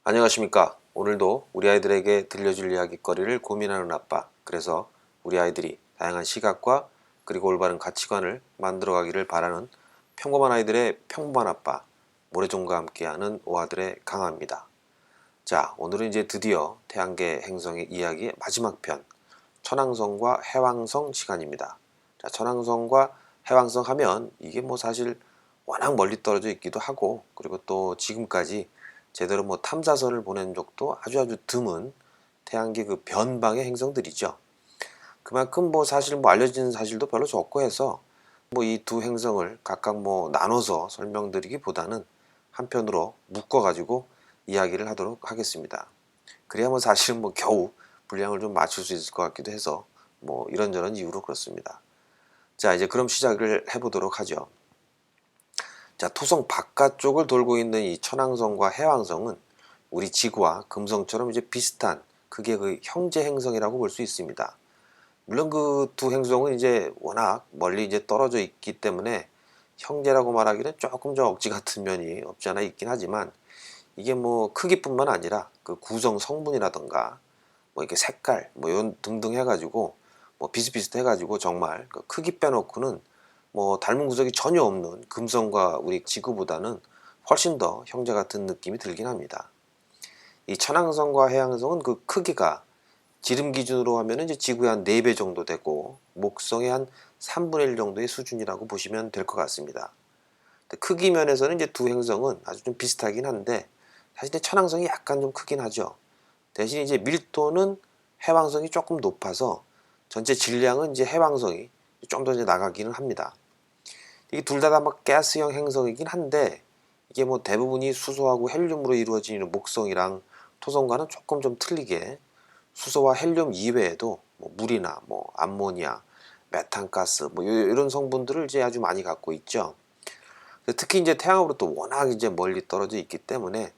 안녕하십니까. 오늘도 우리 아이들에게 들려줄 이야기거리를 고민하는 아빠, 그래서 우리 아이들이 다양한 시각과 그리고 올바른 가치관을 만들어가기를 바라는 평범한 아이들의 평범한 아빠, 모래종과 함께하는 오아들의 강화입니다. 자, 오늘은 이제 드디어 태양계 행성의 이야기의 마지막 편, 천왕성과 해왕성 시간입니다. 자, 천왕성과 해왕성 하면 이게 뭐 사실 워낙 멀리 떨어져 있기도 하고, 그리고 또 지금까지 제대로 뭐 탐사선을 보낸 적도 아주 드문 태양계 그 변방의 행성들이죠. 그만큼 뭐 사실 뭐 알려진 사실도 별로 적고 해서 뭐 이 두 행성을 각각 뭐 나눠서 설명드리기보다는 한편으로 묶어가지고 이야기를 하도록 하겠습니다. 그래야 뭐 사실은 뭐 겨우 분량을 좀 맞출 수 있을 것 같기도 해서 뭐 이런저런 이유로 그렇습니다. 자, 이제 그럼 시작을 해보도록 하죠. 자, 토성 바깥쪽을 돌고 있는 이 천왕성과 해왕성은 우리 지구와 금성처럼 이제 비슷한 그게 그 형제 행성이라고 볼 수 있습니다. 물론 그 두 행성은 이제 워낙 멀리 이제 떨어져 있기 때문에 형제라고 말하기는 조금 좀 억지 같은 면이 없지 않아 있긴 하지만, 이게 뭐 크기뿐만 아니라 그 구성 성분이라던가 뭐 이렇게 색깔 뭐 이런 등등 해가지고 뭐 비슷비슷해가지고 정말 그 크기 빼놓고는 뭐 닮은 구석이 전혀 없는 금성과 우리 지구보다는 훨씬 더 형제 같은 느낌이 들긴 합니다. 이 천왕성과 해왕성은 그 크기가 지름 기준으로 하면 이제 지구의 한 4배 정도 되고 목성의 한 3분의 1 정도의 수준이라고 보시면 될 것 같습니다. 크기 면에서는 이제 두 행성은 아주 좀 비슷하긴 한데, 사실 천왕성이 약간 좀 크긴 하죠. 대신 이제 밀도는 해왕성이 조금 높아서 전체 질량은 이제 해왕성이 좀 더 이제 나가기는 합니다. 이게 둘 다 막 가스형 행성이긴 한데, 이게 뭐 대부분이 수소하고 헬륨으로 이루어지는 목성이랑 토성과는 조금 좀 틀리게 수소와 헬륨 이외에도 뭐 물이나 뭐 암모니아, 메탄가스 뭐 이런 성분들을 이제 아주 많이 갖고 있죠. 특히 이제 태양으로부터 워낙 이제 멀리 떨어져 있기 때문에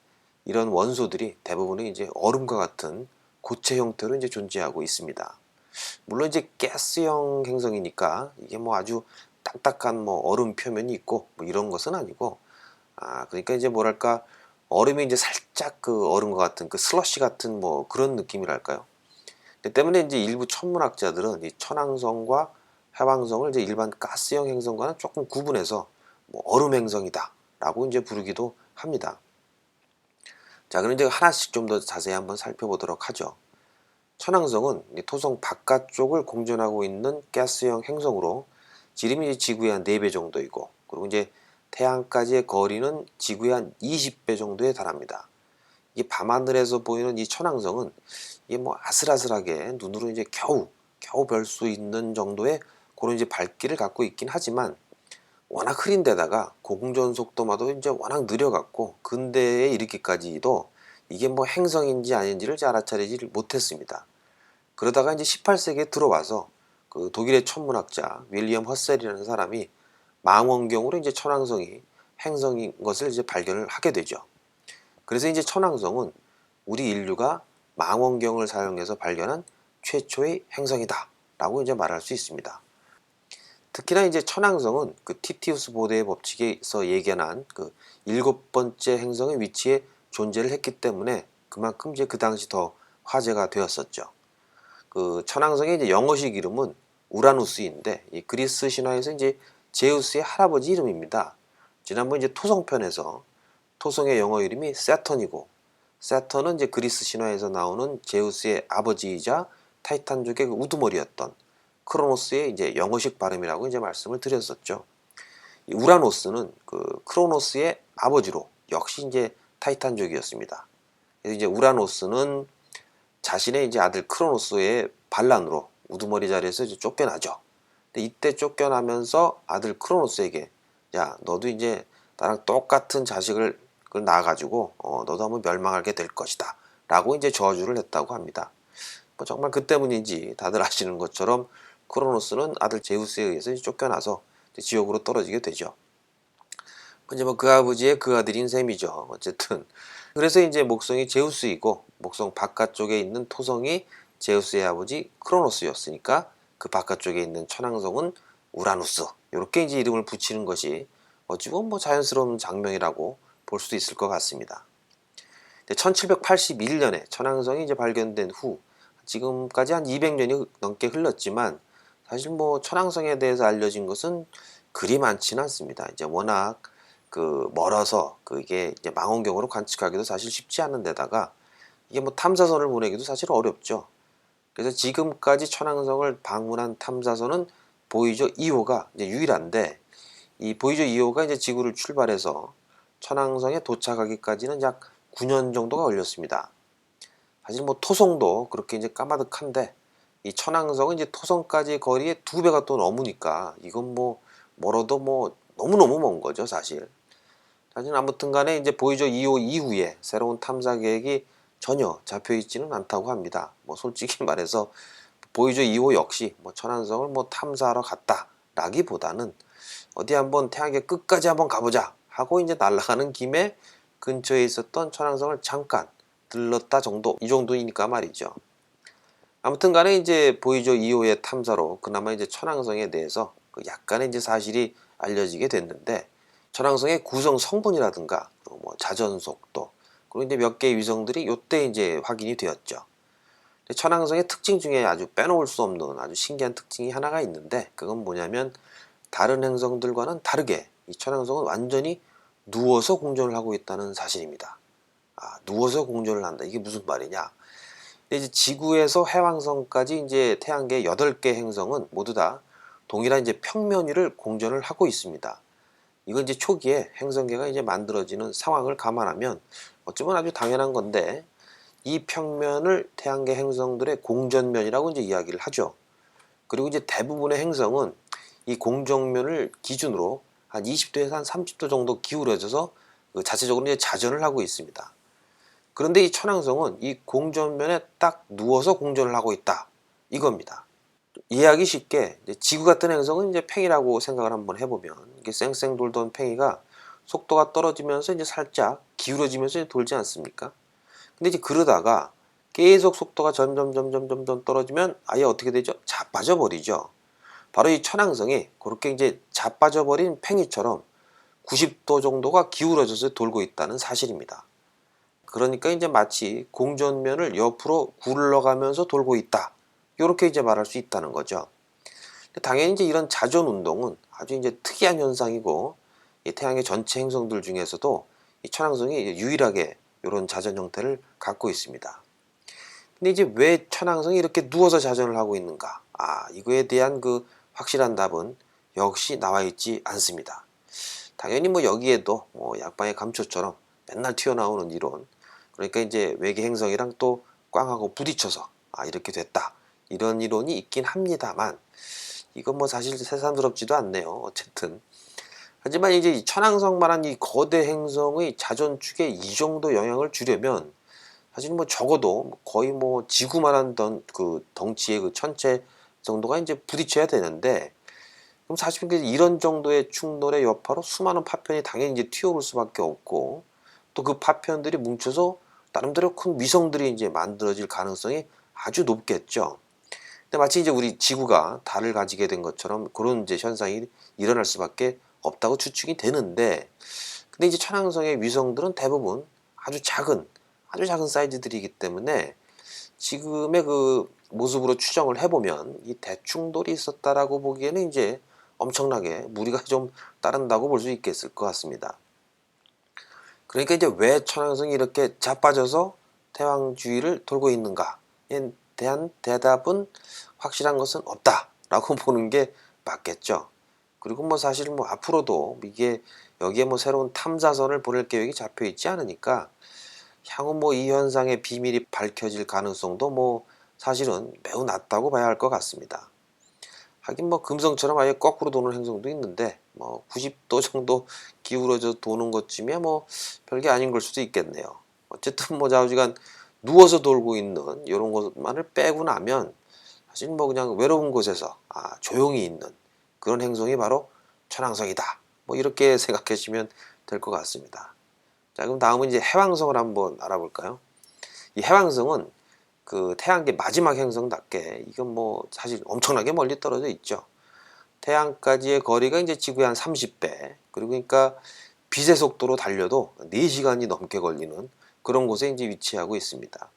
이런 원소들이 대부분은 이제 얼음과 같은 고체 형태로 이제 존재하고 있습니다. 물론 이제 가스형 행성이니까 이게 뭐 아주 딱딱한 뭐 얼음 표면이 있고 뭐 이런 것은 아니고, 그러니까 이제 뭐랄까, 얼음이 이제 살짝 그 얼음과 같은 그 슬러시 같은 뭐 그런 느낌이랄까요. 때문에 이제 일부 천문학자들은 이 천왕성과 해왕성을 이제 일반 가스형 행성과는 조금 구분해서 뭐 얼음 행성이다라고 이제 부르기도 합니다. 자, 그럼 이제 하나씩 좀 더 자세히 한번 살펴보도록 하죠. 천왕성은 토성 바깥쪽을 공전하고 있는 가스형 행성으로 지름이 지구의 한 4배 정도이고, 그리고 이제 태양까지의 거리는 지구의 한 20배 정도에 달합니다. 이 밤하늘에서 보이는 이 천왕성은 이게 뭐 아슬아슬하게 눈으로 이제 겨우 별 수 있는 정도의 그런 이제 밝기를 갖고 있긴 하지만, 워낙 흐린 데다가 공전 속도마도 이제 워낙 느려갖고 근대에 이르기까지도 이게 뭐 행성인지 아닌지를 알아차리지 못했습니다. 그러다가 이제 18세기에 들어와서 그 독일의 천문학자 윌리엄 허셀이라는 사람이 망원경으로 이제 천왕성이 행성인 것을 이제 발견을 하게 되죠. 그래서 이제 천왕성은 우리 인류가 망원경을 사용해서 발견한 최초의 행성이다 라고 이제 말할 수 있습니다. 특히나 이제 천왕성은 그 티티우스 보드의 법칙에서 예견한 그 7번째 행성의 위치에 존재를 했기 때문에 그만큼 이제 그 당시 더 화제가 되었었죠. 그 천왕성의 이제 영어식 이름은 우라누스인데, 이 그리스 신화에서 이제 제우스의 할아버지 이름입니다. 지난번 이제 토성편에서 토성의 영어 이름이 세턴이고, 세턴은 이제 그리스 신화에서 나오는 제우스의 아버지이자 타이탄족의 그 우두머리였던 크로노스의 이제 영어식 발음이라고 이제 말씀을 드렸었죠. 이 우라노스는 그 크로노스의 아버지로 역시 이제 타이탄족이었습니다. 그래서 이제 우라노스는 자신의 이제 아들 크로노스의 반란으로 우두머리 자리에서 이제 쫓겨나죠. 근데 이때 쫓겨나면서 아들 크로노스에게, 야, 너도 이제 나랑 똑같은 자식을 낳아가지고 너도 한번 멸망하게 될 것이다 라고 이제 저주를 했다고 합니다. 뭐 정말 그 때문인지 다들 아시는 것처럼 크로노스는 아들 제우스에 의해서 쫓겨나서 지옥으로 떨어지게 되죠. 이제 뭐 그 아버지의 그 아들인 셈이죠. 어쨌든 그래서 이제 목성이 제우스이고 목성 바깥쪽에 있는 토성이 제우스의 아버지 크로노스였으니까 그 바깥쪽에 있는 천왕성은 우라누스, 이렇게 이제 이름을 붙이는 것이 어찌 보면 뭐 자연스러운 장면이라고 볼 수도 있을 것 같습니다. 1781년에 천왕성이 이제 발견된 후 지금까지 한 200년이 넘게 흘렀지만 사실 뭐 천왕성에 대해서 알려진 것은 그리 많지는 않습니다. 이제 워낙 멀어서 그게 이제 망원경으로 관측하기도 사실 쉽지 않은 데다가 이게 뭐 탐사선을 보내기도 사실 어렵죠. 그래서 지금까지 천왕성을 방문한 탐사선은 보이저 2호가 이제 유일한데, 이 보이저 2호가 이제 지구를 출발해서 천왕성에 도착하기까지는 약 9년 정도가 걸렸습니다. 사실 뭐 토성도 그렇게 이제 까마득한데 이 천왕성은 이제 토성까지 거리의 2배가 또 넘으니까 이건 뭐 멀어도 뭐 너무너무 먼 거죠, 사실. 사실 아무튼 간에 이제 보이저 2호 이후에 새로운 탐사 계획이 전혀 잡혀 있지는 않다고 합니다. 뭐 솔직히 말해서 보이저 2호 역시 뭐 천왕성을 뭐 탐사하러 갔다라기보다는 어디 한번 태양계 끝까지 한번 가보자 하고 이제 날아가는 김에 근처에 있었던 천왕성을 잠깐 들렀다 정도, 이 정도이니까 말이죠. 아무튼 간에 이제 보이저 2호의 탐사로 그나마 이제 천왕성에 대해서 약간의 이제 사실이 알려지게 됐는데, 천왕성의 구성 성분이라든가 뭐 자전 속도, 그리고 이제 몇 개의 위성들이 이때 이제 확인이 되었죠. 천왕성의 특징 중에 아주 빼놓을 수 없는 아주 신기한 특징이 하나가 있는데, 그건 뭐냐면 다른 행성들과는 다르게 이 천왕성은 완전히 누워서 공전을 하고 있다는 사실입니다. 누워서 공전을 한다. 이게 무슨 말이냐? 이제 지구에서 해왕성까지 이제 태양계 8개 행성은 모두 다 동일한 이제 평면 위를 공전을 하고 있습니다. 이건 이제 초기에 행성계가 이제 만들어지는 상황을 감안하면 어쩌면 아주 당연한 건데, 이 평면을 태양계 행성들의 공전면이라고 이제 이야기를 하죠. 그리고 이제 대부분의 행성은 이 공정면을 기준으로 한 20도에서 한 30도 정도 기울어져서 자체적으로 이제 자전을 하고 있습니다. 그런데 이 천왕성은 이 공전면에 딱 누워서 공전을 하고 있다, 이겁니다. 이해하기 쉽게 지구 같은 행성은 이제 팽이라고 생각을 한번 해보면, 이게 쌩쌩 돌던 팽이가 속도가 떨어지면서 이제 살짝 기울어지면서 이제 돌지 않습니까? 근데 이제 그러다가 계속 속도가 점점 떨어지면 아예 어떻게 되죠? 자빠져 버리죠. 바로 이 천왕성이 그렇게 이제 자빠져 버린 팽이처럼 90도 정도가 기울어져서 돌고 있다는 사실입니다. 그러니까 이제 마치 공전면을 옆으로 굴러가면서 돌고 있다, 이렇게 이제 말할 수 있다는 거죠. 당연히 이제 이런 자전 운동은 아주 이제 특이한 현상이고, 이 태양의 전체 행성들 중에서도 이 천왕성이 유일하게 이런 자전 형태를 갖고 있습니다. 근데 이제 왜 천왕성이 이렇게 누워서 자전을 하고 있는가? 이거에 대한 확실한 답은 역시 나와 있지 않습니다. 당연히 뭐 여기에도 뭐 약방의 감초처럼 맨날 튀어나오는 이론, 그러니까 이제 외계 행성이랑 또 꽝하고 부딪혀서 이렇게 됐다, 이런 이론이 있긴 합니다만, 이건 뭐 사실 새삼스럽지도 않네요. 어쨌든 하지만 이제 이 천왕성만한 이 거대 행성의 자전축에 이 정도 영향을 주려면 사실 뭐 적어도 거의 뭐 지구만한 덩치의 천체 정도가 이제 부딪혀야 되는데, 그럼 사실 이런 정도의 충돌의 여파로 수많은 파편이 당연히 이제 튀어올 수밖에 없고, 또 그 파편들이 뭉쳐서 나름대로 큰 위성들이 이제 만들어질 가능성이 아주 높겠죠. 근데 마치 이제 우리 지구가 달을 가지게 된 것처럼 그런 이제 현상이 일어날 수밖에 없다고 추측이 되는데, 근데 이제 천왕성의 위성들은 대부분 아주 작은 사이즈들이기 때문에 지금의 모습으로 추정을 해보면 이 대충돌이 있었다라고 보기에는 이제 엄청나게 무리가 좀 따른다고 볼 수 있겠을 것 같습니다. 그러니까 이제 왜 천왕성이 이렇게 자빠져서 태양 주위를 돌고 있는가에 대한 대답은 확실한 것은 없다라고 보는 게 맞겠죠. 그리고 뭐 사실 뭐 앞으로도 이게 여기에 뭐 새로운 탐사선을 보낼 계획이 잡혀 있지 않으니까 향후 뭐 이 현상의 비밀이 밝혀질 가능성도 뭐 사실은 매우 낮다고 봐야 할 것 같습니다. 하긴 뭐 금성처럼 아예 거꾸로 도는 행성도 있는데 뭐 90도 정도 기울어져 도는 것쯤이야 뭐 별게 아닌 걸 수도 있겠네요. 어쨌든 뭐 좌우지간 누워서 돌고 있는 이런 것만을 빼고 나면 사실 뭐 그냥 외로운 곳에서 조용히 있는 그런 행성이 바로 천왕성이다, 뭐 이렇게 생각하시면 될 것 같습니다. 자, 그럼 다음은 이제 해왕성을 한번 알아볼까요? 이 해왕성은 태양계 마지막 행성답게 이건 뭐 사실 엄청나게 멀리 떨어져 있죠. 태양까지의 거리가 이제 지구의 한 30배, 그리고 그러니까 빛의 속도로 달려도 4시간이 넘게 걸리는 그런 곳에 이제 위치하고 있습니다.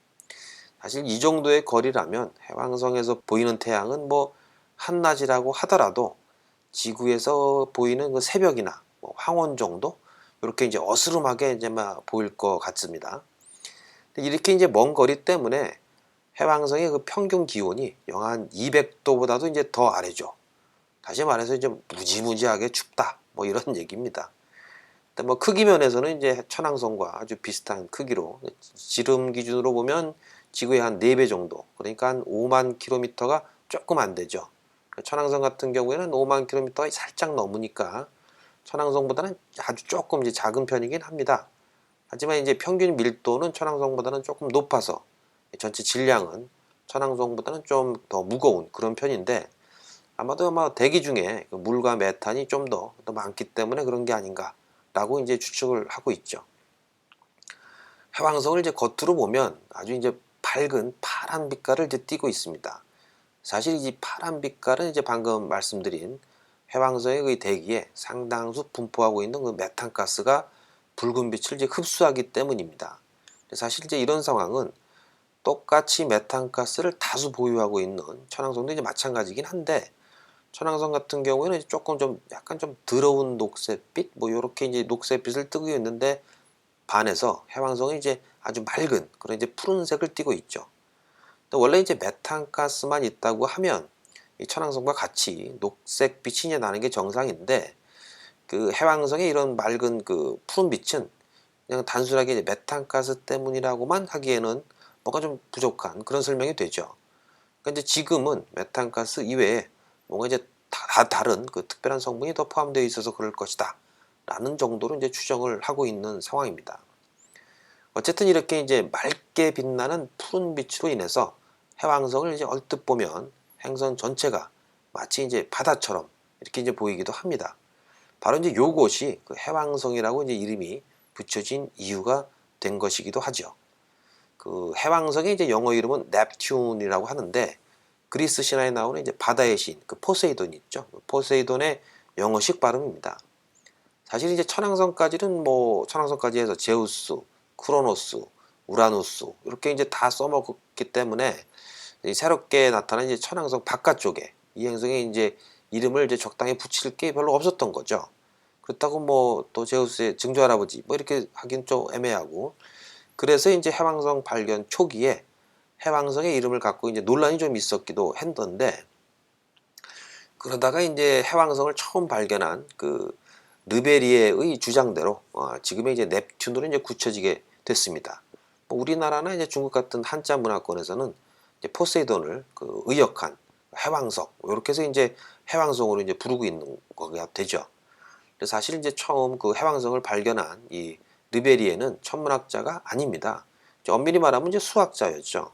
사실 이 정도의 거리라면 해왕성에서 보이는 태양은 뭐 한낮이라고 하더라도 지구에서 보이는 그 새벽이나 뭐 황혼 정도 이렇게 이제 어스름하게 이제 막 보일 것 같습니다. 이렇게 이제 먼 거리 때문에 해왕성의 그 평균 기온이 영하 한 200도보다도 이제 더 아래죠. 다시 말해서 이제 무지무지하게 춥다 뭐 이런 얘기입니다. 근데 뭐 크기 면에서는 이제 천왕성과 아주 비슷한 크기로 지름 기준으로 보면 지구의 한 4배 정도, 그러니까 한 5만 킬로미터가 조금 안 되죠. 천왕성 같은 경우에는 5만 킬로미터가 살짝 넘으니까 천왕성보다는 아주 조금 이제 작은 편이긴 합니다. 하지만 이제 평균 밀도는 천왕성보다는 조금 높아서 전체 질량은 천왕성보다는 좀 더 무거운 그런 편인데, 아마도 아마 대기 중에 그 물과 메탄이 좀 더 많기 때문에 그런 게 아닌가라고 이제 추측을 하고 있죠. 해왕성을 이제 겉으로 보면 아주 이제 밝은 파란 빛깔을 이제 띠고 있습니다. 사실 이 파란 빛깔은 이제 방금 말씀드린 해왕성의 그 대기에 상당수 분포하고 있는 그 메탄가스가 붉은 빛을 이제 흡수하기 때문입니다. 사실 이제 이런 상황은 똑같이 메탄가스를 다수 보유하고 있는 천왕성도 이제 마찬가지긴 한데, 천왕성 같은 경우에는 조금 좀 약간 좀 더러운 녹색빛 뭐 이렇게 이제 녹색빛을 띠고 있는데, 반해서 해왕성은 이제 아주 맑은 그런 이제 푸른색을 띠고 있죠. 원래 이제 메탄가스만 있다고 하면 이 천왕성과 같이 녹색빛이 나는 게 정상인데, 그 해왕성의 이런 맑은 그 푸른 빛은 그냥 단순하게 이제 메탄가스 때문이라고만 하기에는 뭔가 좀 부족한 그런 설명이 되죠. 그러니까 이제 지금은 메탄가스 이외에 뭔가 이제 다른 그 특별한 성분이 더 포함되어 있어서 그럴 것이다 라는 정도로 이제 추정을 하고 있는 상황입니다. 어쨌든 이렇게 이제 맑게 빛나는 푸른 빛으로 인해서 해왕성을 이제 얼뜻 보면 행성 전체가 마치 이제 바다처럼 이렇게 이제 보이기도 합니다. 바로 이제 요것이 그 해왕성이라고 이제 이름이 붙여진 이유가 된 것이기도 하죠. 그 해왕성의 이제 영어 이름은 넵튠이라고 하는데, 그리스 신화에 나오는 이제 바다의 신 그 포세이돈 있죠. 포세이돈의 영어식 발음입니다. 사실 이제 천왕성까지는 뭐 천왕성까지 해서 제우스, 크로노스, 우라누스 이렇게 이제 다 써먹었기 때문에 새롭게 나타난 이제 천왕성 바깥쪽에 이 행성에 이제 이름을 이제 적당히 붙일 게 별로 없었던 거죠. 그렇다고 뭐 또 제우스의 증조 할아버지 뭐 이렇게 하긴 좀 애매하고, 그래서 이제 해왕성 발견 초기에 해왕성의 이름을 갖고 이제 논란이 좀 있었기도 했던데, 그러다가 이제 해왕성을 처음 발견한 그 르베리에의 주장대로 지금의 이제 넵튠으로 이제 굳혀지게 됐습니다. 뭐 우리나라나 이제 중국 같은 한자 문화권에서는 이제 포세이돈을 그 의역한 해왕성 이렇게 해서 이제 해왕성으로 이제 부르고 있는 거가 되죠. 사실 이제 처음 그 해왕성을 발견한 이 르베리에는 천문학자가 아닙니다. 엄밀히 말하면 이제 수학자였죠.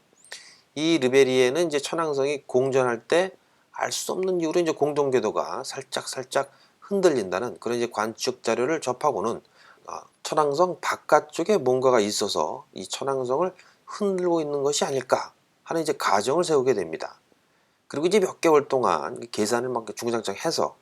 이 르베리에는 이제 천왕성이 공전할 때 알 수 없는 이유로 이제 공동 궤도가 살짝 흔들린다는 그런 이제 관측 자료를 접하고는 천왕성 바깥쪽에 뭔가가 있어서 이 천왕성을 흔들고 있는 것이 아닐까 하는 이제 가정을 세우게 됩니다. 그리고 이제 몇 개월 동안 계산을 막 중장장해서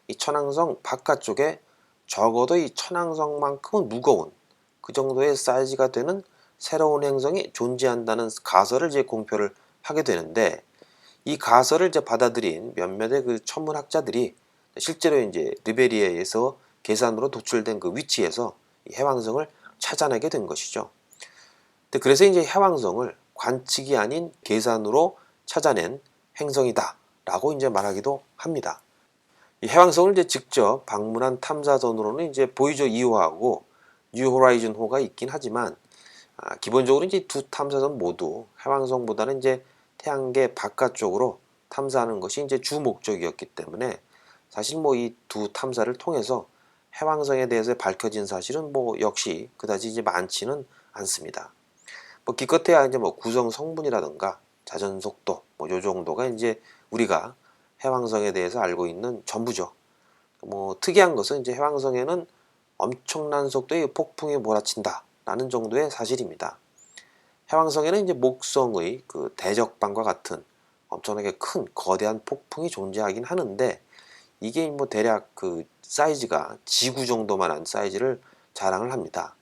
이 천왕성 바깥쪽에 적어도 이 천왕성만큼은 무거운 그 정도의 사이즈가 되는 새로운 행성이 존재한다는 가설을 이제 공표를 하게 되는데, 이 가설을 이제 받아들인 몇몇의 그 천문학자들이 실제로 이제 르베리에에서 계산으로 도출된 그 위치에서 이 해왕성을 찾아내게 된 것이죠. 그래서 이제 해왕성을 관측이 아닌 계산으로 찾아낸 행성이다라고 이제 말하기도 합니다. 이 해왕성을 이제 직접 방문한 탐사선으로는 이제 보이저 2호하고 뉴 호라이즌호가 있긴 하지만, 기본적으로 이제 두 탐사선 모두 해왕성보다는 이제 태양계 바깥쪽으로 탐사하는 것이 이제 주 목적이었기 때문에, 사실 뭐 이 두 탐사를 통해서 해왕성에 대해서 밝혀진 사실은 뭐 역시 그다지 이제 많지는 않습니다. 뭐 기껏해야 이제 뭐 구성 성분이라든가 자전 속도 뭐 요 정도가 이제 우리가 해왕성에 대해서 알고 있는 전부죠. 뭐 특이한 것은 이제 해왕성에는 엄청난 속도의 폭풍이 몰아친다라는 정도의 사실입니다. 해왕성에는 이제 목성의 그 대적방과 같은 엄청나게 큰 거대한 폭풍이 존재하긴 하는데, 이게 뭐 대략 그 사이즈가 지구 정도만한 사이즈를 자랑을 합니다.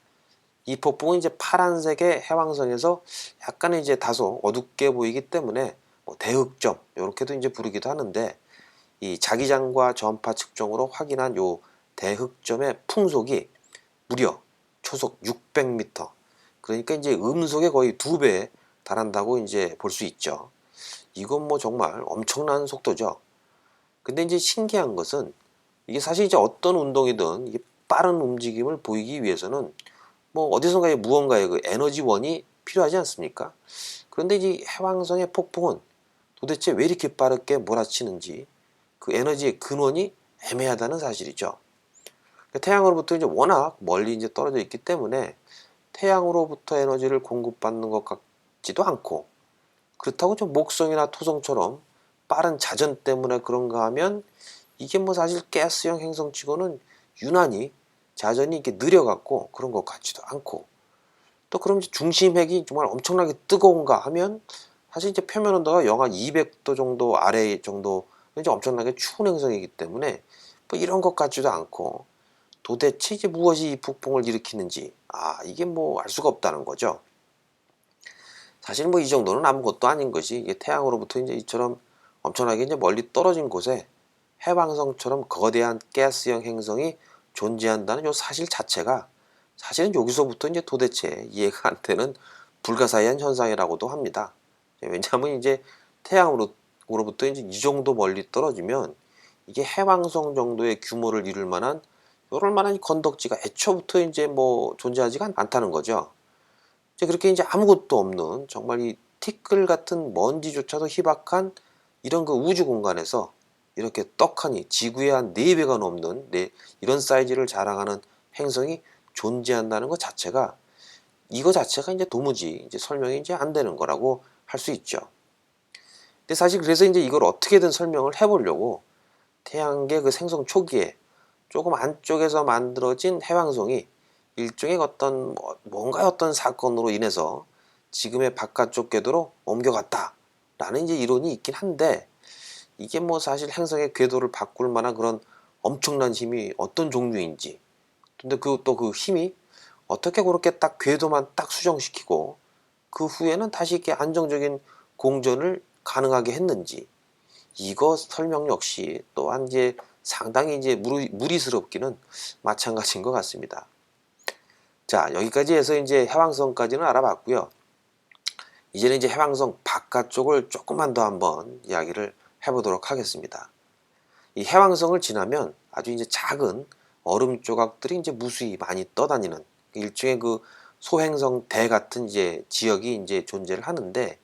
이 폭풍은 이제 파란색의 해왕성에서 약간은 이제 다소 어둡게 보이기 때문에 뭐 대흑점 이렇게도 이제 부르기도 하는데, 이 자기장과 전파 측정으로 확인한 요 대흑점의 풍속이 무려 초속 600m, 그러니까 이제 음속의 거의 2배에 달한다고 이제 볼 수 있죠. 이건 뭐 정말 엄청난 속도죠. 근데 이제 신기한 것은, 이게 사실 이제 어떤 운동이든 이게 빠른 움직임을 보이기 위해서는 뭐 어디선가에 무언가의 그 에너지원이 필요하지 않습니까? 그런데 이 해왕성의 폭풍은 도대체 왜 이렇게 빠르게 몰아치는지 그 에너지의 근원이 애매하다는 사실이죠. 태양으로부터 이제 워낙 멀리 이제 떨어져 있기 때문에 태양으로부터 에너지를 공급받는 것 같지도 않고, 그렇다고 좀 목성이나 토성처럼 빠른 자전 때문에 그런가 하면 이게 뭐 사실 가스형 행성치고는 유난히 자전이 이렇게 느려갖고 그런 것 같지도 않고, 또 그럼 이제 중심핵이 정말 엄청나게 뜨거운가 하면 사실 이제 표면 온도가 영하 200도 정도 아래 정도 이제 엄청나게 추운 행성이기 때문에 뭐 이런 것 같지도 않고, 도대체 이제 무엇이 이 폭풍을 일으키는지 이게 뭐 알 수가 없다는 거죠. 사실 뭐 이 정도는 아무것도 아닌 것이, 이게 태양으로부터 이제 이처럼 엄청나게 이제 멀리 떨어진 곳에 해왕성처럼 거대한 가스형 행성이 존재한다는 요 사실 자체가 사실은 여기서부터 이제 도대체 이해가 안 되는 불가사의한 현상이라고도 합니다. 왜냐하면 이제 태양으로부터 이제 이 정도 멀리 떨어지면 이게 해왕성 정도의 규모를 이룰 만한 이럴 만한 건덕지가 애초부터 이제 뭐 존재하지가 않다는 거죠. 이제 그렇게 이제 아무것도 없는 정말 이 티끌 같은 먼지조차도 희박한 이런 그 우주 공간에서 이렇게 떡하니 지구의 한 4배가 넘는 이런 사이즈를 자랑하는 행성이 존재한다는 것 자체가, 이거 자체가 이제 도무지 이제 설명이 이제 안 되는 거라고 할 수 있죠. 근데 사실 그래서 이제 이걸 어떻게든 설명을 해보려고 태양계 그 생성 초기에 조금 안쪽에서 만들어진 해왕성이 일종의 어떤 뭔가 어떤 사건으로 인해서 지금의 바깥쪽 궤도로 옮겨갔다라는 이제 이론이 있긴 한데, 이게 뭐 사실 행성의 궤도를 바꿀 만한 그런 엄청난 힘이 어떤 종류인지, 근데 그 힘이 어떻게 그렇게 딱 궤도만 딱 수정시키고 그 후에는 다시 이렇게 안정적인 공전을 가능하게 했는지, 이거 설명 역시 또한 이제 상당히 이제 무리스럽기는 마찬가지인 것 같습니다. 자, 여기까지 해서 이제 해왕성까지는 알아봤고요. 이제는 이제 해왕성 바깥쪽을 조금만 더 한번 이야기를 해보도록 하겠습니다. 이 해왕성을 지나면 아주 이제 작은 얼음 조각들이 이제 무수히 많이 떠다니는 일종의 그 소행성 대 같은 이제 지역이 이제 존재를 하는데,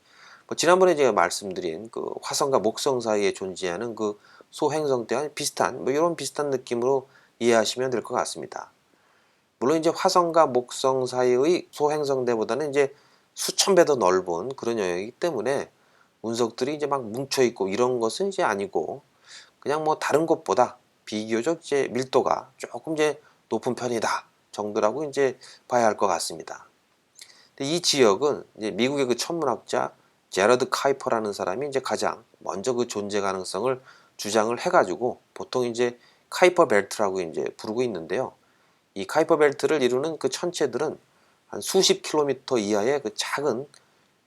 뭐 지난번에 제가 말씀드린 그 화성과 목성 사이에 존재하는 그 소행성 대와 비슷한 뭐 이런 비슷한 느낌으로 이해하시면 될 것 같습니다. 물론 이제 화성과 목성 사이의 소행성대보다는 이제 수천 배 더 넓은 그런 영역이기 때문에 운석들이 이제 막 뭉쳐 있고 이런 것은 이제 아니고, 그냥 뭐 다른 곳보다 비교적 이제 밀도가 조금 이제 높은 편이다 정도라고 이제 봐야 할 것 같습니다. 근데 이 지역은 이제 미국의 그 천문학자 제러드 카이퍼라는 사람이 이제 가장 먼저 그 존재 가능성을 주장을 해가지고 보통 이제 카이퍼 벨트라고 이제 부르고 있는데요. 이 카이퍼 벨트를 이루는 그 천체들은 한 수십 킬로미터 이하의 그 작은,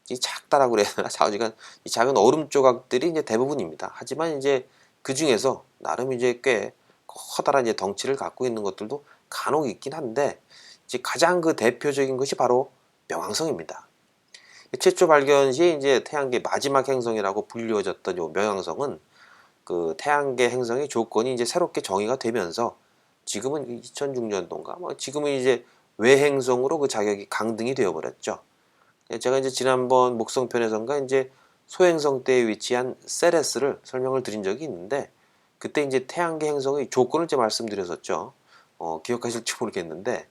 이 작다라고 그래야 되나, 이 작은 얼음 조각들이 이제 대부분입니다. 하지만 이제 그 중에서 나름 이제 꽤 커다란 이제 덩치를 갖고 있는 것들도 간혹 있긴 한데, 이제 가장 그 대표적인 것이 바로 명왕성입니다. 최초 발견 시 이제 태양계 마지막 행성이라고 불리워졌던 요 명왕성은 그 태양계 행성의 조건이 이제 새롭게 정의가 되면서 지금은 2006년도인가 뭐 지금은 이제 외행성으로 그 자격이 강등이 되어 버렸죠. 제가 이제 지난번 목성편에선가 이제 소행성 때에 위치한 세레스를 설명을 드린 적이 있는데, 그때 이제 태양계 행성의 조건을 이제 말씀드렸었죠. 기억하실지 모르겠는데,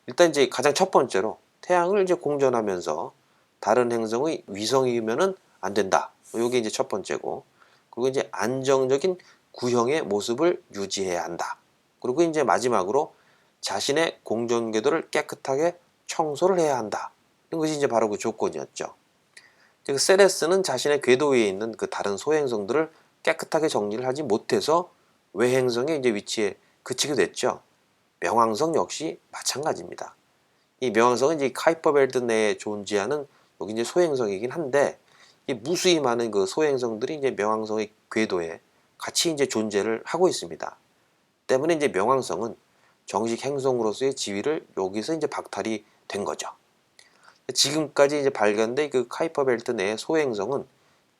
일단 이제 가장 첫 번째로 태양을 이제 공전하면서 다른 행성의 위성이면은 안 된다. 요게 이제 첫 번째고, 그리고 이제 안정적인 구형의 모습을 유지해야 한다. 그리고 이제 마지막으로 자신의 공전 궤도를 깨끗하게 청소를 해야 한다. 이것이 이제 바로 그 조건이었죠. 그 세레스는 자신의 궤도 위에 있는 그 다른 소행성들을 깨끗하게 정리를 하지 못해서 외행성의 이제 위치에 그치게 됐죠. 명왕성 역시 마찬가지입니다. 이 명왕성은 이제 카이퍼 벨트 내에 존재하는 여기 이제 소행성이긴 한데 이 무수히 많은 그 소행성들이 이제 명왕성의 궤도에 같이 이제 존재를 하고 있습니다. 때문에 이제 명왕성은 정식 행성으로서의 지위를 여기서 이제 박탈이 된 거죠. 지금까지 이제 발견된 그 카이퍼 벨트 내의 소행성은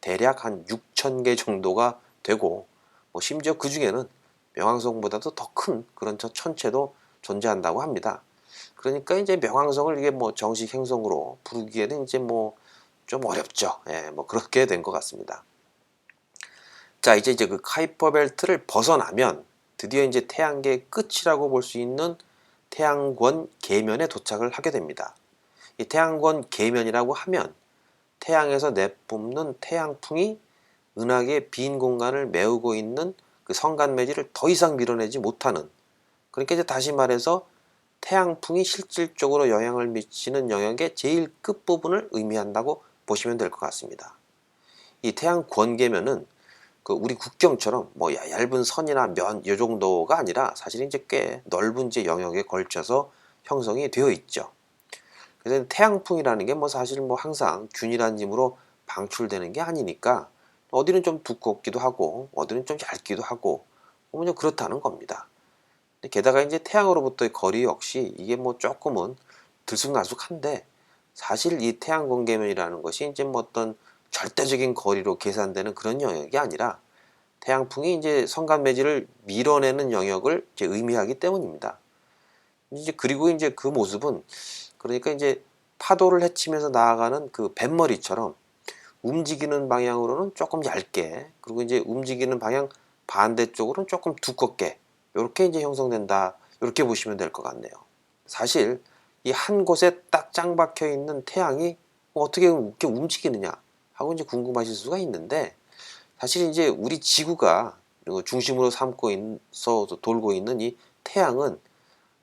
대략 한 6,000개 정도가 되고 뭐 심지어 그 중에는 명왕성보다도 더 큰 그런 천체도 존재한다고 합니다. 그러니까 이제 명왕성을 이게 뭐 정식 행성으로 부르기에는 이제 뭐 좀 어렵죠. 예, 뭐 그렇게 된 것 같습니다. 자, 이제 그 카이퍼 벨트를 벗어나면 드디어 이제 태양계의 끝이라고 볼 수 있는 태양권 계면에 도착을 하게 됩니다. 이 태양권 계면이라고 하면 태양에서 내뿜는 태양풍이 은하계의 빈 공간을 메우고 있는 그 성간매질을 더 이상 밀어내지 못하는, 그러니까 이제 다시 말해서 태양풍이 실질적으로 영향을 미치는 영역의 제일 끝부분을 의미한다고 보시면 될 것 같습니다. 이 태양 권계면은 그 우리 국경처럼 뭐 얇은 선이나 면 이 정도가 아니라 사실 이제 꽤 넓은 이제 영역에 걸쳐서 형성이 되어 있죠. 그래서 태양풍이라는 게 뭐 사실 뭐 항상 균일한 힘으로 방출되는 게 아니니까 어디는 좀 두껍기도 하고 어디는 좀 얇기도 하고 뭐 좀 그렇다는 겁니다. 게다가 이제 태양으로부터의 거리 역시 이게 뭐 조금은 들쑥날쑥한데 사실 이 태양 공계면이라는 것이 이제 뭐 어떤 절대적인 거리로 계산되는 그런 영역이 아니라 태양풍이 이제 성간매질을 밀어내는 영역을 이제 의미하기 때문입니다. 이제 그리고 이제 그 모습은 그러니까 이제 파도를 헤치면서 나아가는 그 뱃머리처럼 움직이는 방향으로는 조금 얇게, 그리고 이제 움직이는 방향 반대쪽으로는 조금 두껍게 이렇게 이제 형성된다, 이렇게 보시면 될 것 같네요. 사실 이 한 곳에 딱 짱 박혀 있는 태양이 어떻게 이렇게 움직이느냐 하고 이제 궁금하실 수가 있는데, 사실 이제 우리 지구가 중심으로 삼고 있어 돌고 있는 이 태양은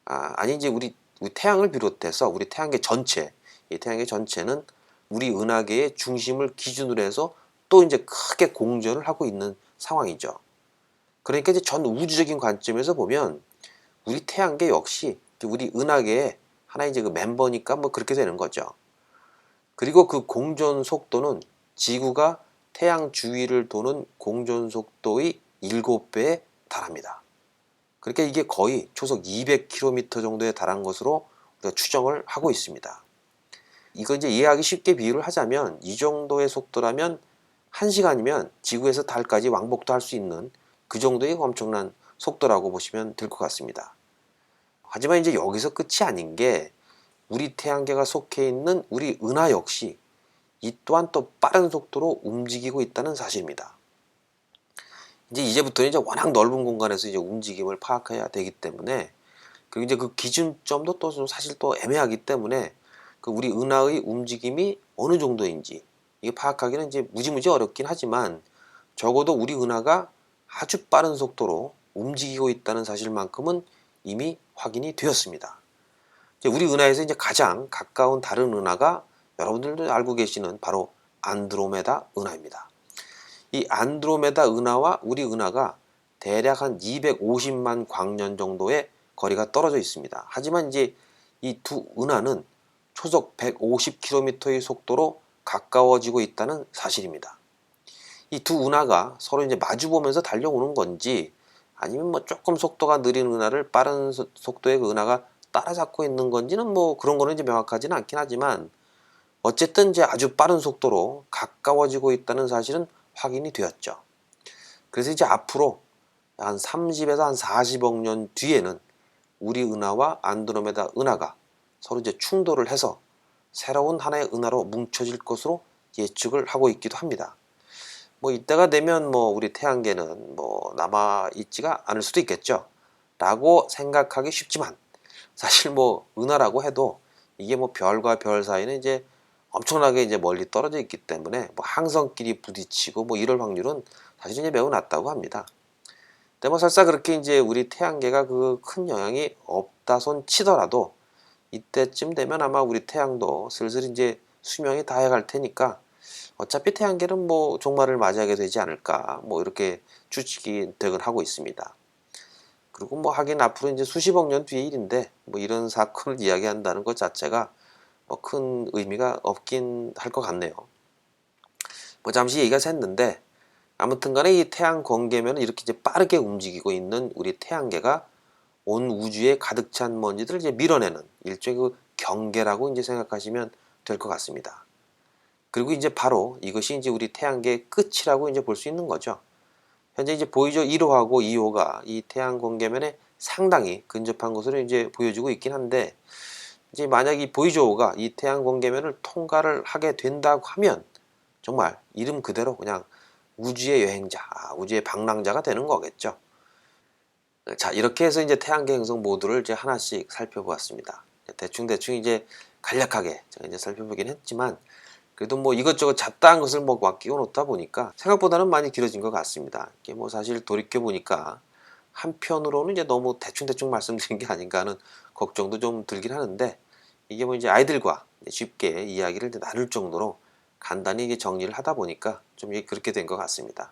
아니 이제 우리 태양을 비롯해서 우리 태양계 전체, 이 태양계 전체는 우리 은하계의 중심을 기준으로 해서 또 이제 크게 공전을 하고 있는 상황이죠. 그러니까 이제 전 우주적인 관점에서 보면 우리 태양계 역시 우리 은하계의 하나 이제 그 멤버니까 뭐 그렇게 되는 거죠. 그리고 그 공전 속도는 지구가 태양 주위를 도는 공전 속도의 7배에 달합니다. 그러니까 이게 거의 초속 200km 정도에 달한 것으로 우리가 추정을 하고 있습니다. 이거 이제 이해하기 쉽게 비유를 하자면 이 정도의 속도라면 1시간이면 지구에서 달까지 왕복도 할 수 있는 그 정도의 엄청난 속도라고 보시면 될 것 같습니다. 하지만 이제 여기서 끝이 아닌 게 우리 태양계가 속해 있는 우리 은하 역시 이 또한 또 빠른 속도로 움직이고 있다는 사실입니다. 이제부터는 이제 워낙 넓은 공간에서 이제 움직임을 파악해야 되기 때문에, 그리고 이제 그 기준점도 또 사실 또 애매하기 때문에 그 우리 은하의 움직임이 어느 정도인지 이게 파악하기는 이제 무지무지 어렵긴 하지만 적어도 우리 은하가 아주 빠른 속도로 움직이고 있다는 사실만큼은 이미 확인이 되었습니다. 이제 우리 은하에서 이제 가장 가까운 다른 은하가 여러분들도 알고 계시는 바로 안드로메다 은하입니다. 이 안드로메다 은하와 우리 은하가 대략 한 250만 광년 정도의 거리가 떨어져 있습니다. 하지만 이제 이 두 은하는 초속 150km의 속도로 가까워지고 있다는 사실입니다. 이 두 은하가 서로 이제 마주보면서 달려오는 건지 아니면 뭐 조금 속도가 느린 은하를 빠른 속도의 그 은하가 따라잡고 있는 건지는 뭐 그런 거는 이제 명확하지는 않긴 하지만 어쨌든 이제 아주 빠른 속도로 가까워지고 있다는 사실은 확인이 되었죠. 그래서 이제 앞으로 한 30에서 한 40억 년 뒤에는 우리 은하와 안드로메다 은하가 서로 이제 충돌을 해서 새로운 하나의 은하로 뭉쳐질 것으로 예측을 하고 있기도 합니다. 뭐 이때가 되면 뭐 우리 태양계는 뭐 남아 있지가 않을 수도 있겠죠. 라고 생각하기 쉽지만 사실 뭐 은하라고 해도 이게 뭐 별과 별 사이는 이제 엄청나게 이제 멀리 떨어져 있기 때문에 뭐 항성끼리 부딪히고 뭐 이럴 확률은 사실 이제 매우 낮다고 합니다. 근데 뭐 설사 그렇게 이제 우리 태양계가 그 큰 영향이 없다 손 치더라도 이때쯤 되면 아마 우리 태양도 슬슬 이제 수명이 다해갈 테니까 어차피 태양계는 뭐 종말을 맞이하게 되지 않을까 뭐 이렇게 추측이 되곤 하고 있습니다. 그리고 뭐 하긴 앞으로 이제 수십억 년 뒤의 일인데 뭐 이런 사건을 이야기한다는 것 자체가 뭐 큰 의미가 없긴 할 것 같네요. 뭐 잠시 얘기가 샜는데 아무튼 간에 이 태양 광계면은 이렇게 이제 빠르게 움직이고 있는 우리 태양계가 온 우주에 가득 찬 먼지들을 이제 밀어내는 일종의 그 경계라고 이제 생각하시면 될 것 같습니다. 그리고 이제 바로 이것이 이제 우리 태양계의 끝이라고 이제 볼 수 있는 거죠. 현재 이제 보이저 1호하고 2호가 이 태양 광계면에 상당히 근접한 것으로 이제 보여지고 있긴 한데 이제 만약 이 보이저호가 이 태양 광계면을 통과를 하게 된다고 하면 정말 이름 그대로 그냥 우주의 여행자, 우주의 방랑자가 되는 거겠죠. 자, 이렇게 해서 이제 태양계 행성 모두를 이제 하나씩 살펴보았습니다. 대충 이제 간략하게 제가 이제 살펴보긴 했지만 그래도 뭐 이것저것 잡다한 것을 뭐 막 끼워 놓다 보니까 생각보다는 많이 길어진 것 같습니다. 이게 뭐 사실 돌이켜 보니까 한편으로는 이제 너무 대충 말씀드린 게 아닌가 하는 걱정도 좀 들긴 하는데 이게 뭐 이제 아이들과 쉽게 이야기를 나눌 정도로 간단히 이게 정리를 하다 보니까 좀 이게 그렇게 된 것 같습니다.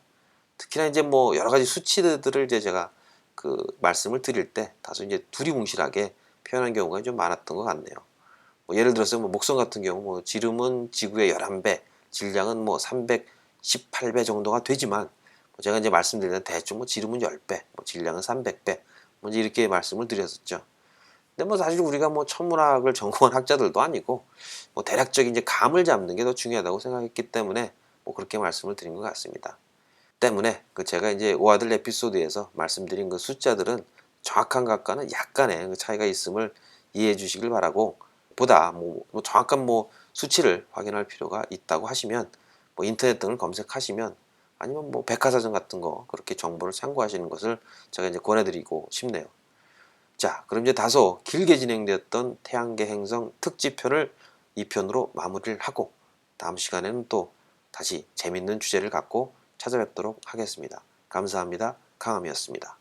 특히나 이제 뭐 여러 가지 수치들을 이제 제가 그 말씀을 드릴 때 다소 이제 두리뭉실하게 표현한 경우가 좀 많았던 것 같네요. 뭐 예를 들어서 뭐 목성 같은 경우 뭐 지름은 지구의 11배, 질량은 뭐 318배 정도가 되지만 뭐 제가 이제 말씀드리는 대충 뭐 지름은 10배, 뭐 질량은 300배, 뭐 이제 이렇게 말씀을 드렸었죠. 근데 뭐 사실 우리가 뭐 천문학을 전공한 학자들도 아니고 뭐 대략적인 이제 감을 잡는 게 더 중요하다고 생각했기 때문에 뭐 그렇게 말씀을 드린 것 같습니다. 때문에 그 제가 이제 오아들 에피소드에서 말씀드린 그 숫자들은 정확한 것과는 약간의 그 차이가 있음을 이해해 주시길 바라고 보다 뭐 정확한 뭐 수치를 확인할 필요가 있다고 하시면 뭐 인터넷 등을 검색하시면 아니면 뭐 백과사전 같은 거 그렇게 정보를 참고하시는 것을 제가 이제 권해드리고 싶네요. 자, 그럼 이제 다소 길게 진행되었던 태양계 행성 특집편을 2편으로 마무리를 하고 다음 시간에는 또 다시 재밌는 주제를 갖고 찾아뵙도록 하겠습니다. 감사합니다. 강함이었습니다.